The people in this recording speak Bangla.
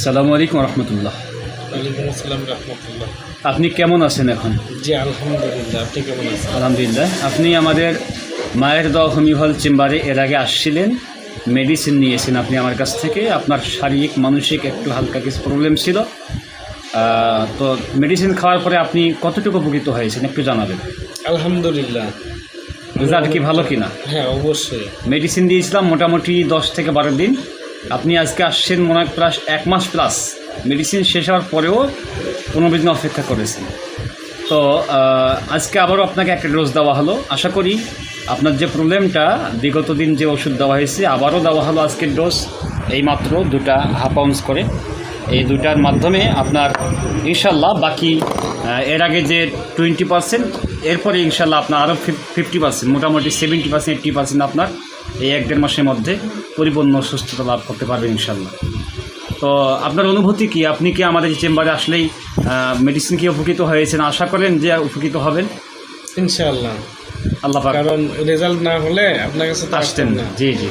আসসালামু আলাইকুম রহমতুল্লাহ। ওয়ালাইকুম আসসালাম রহমতুল্লাহ। আপনি কেমন আছেন এখন? জি আলহামদুলিল্লাহ। আপনি কেমন আছেন? আলহামদুলিল্লাহ। আপনি আমাদের মায়ের দোয়া হোমিও হল চেম্বারে এর আগে আসছিলেন, মেডিসিন নিয়েছেন আপনি আমার কাছ থেকে। আপনার শারীরিক মানসিক একটু হালকা কিছু প্রবলেম ছিল, তো মেডিসিন খাওয়ার পরে আপনি কতটুকু উপকৃত হয়েছেন একটু জানাবেন। আলহামদুলিল্লাহ। রেজাল্ট কি ভালো কিনা? হ্যাঁ অবশ্যই। মেডিসিন দিয়েছিলাম মোটামুটি 10 থেকে 12 দিন। আপনি আজকে আসছেন মনে হয় প্রায় 1 মাস প্লাস। মেডিসিন শেষ হওয়ার পরেও 15 দিন অপেক্ষা করেছেন। তো আজকে আবারও আপনাকে একটা ডোজ দেওয়া হলো। আশা করি আপনার যে প্রবলেমটা, বিগত দিন যে ওষুধ দেওয়া হয়েছে আবারও দেওয়া হলো আজকের ডোজ, এইমাত্র 2টা হাফ আউন্স করে। এই 2টার মাধ্যমে আপনার ইনশাল্লাহ বাকি এর আগে যে 20%, এরপরে ইনশাল্লাহ আপনার আরও 50%, মোটামুটি 70% 80% আপনার এই 1-1.5 মাসের মধ্যে পরিপূর্ণ সুস্থতা লাভ করতে পারবেন ইনশাল্লাহ। তো আপনার অনুভূতি কি? আপনি কি আমাদের চেম্বারে আসলেই মেডিসিন কি উপকৃত হয়েছেন? আশা করেন যে উপকৃত হবেন ইনশাআল্লাহ। আল্লাহ পাক। কারণ রেজাল্ট না হলে আপনার কাছে তো আসতেন না। জি জি।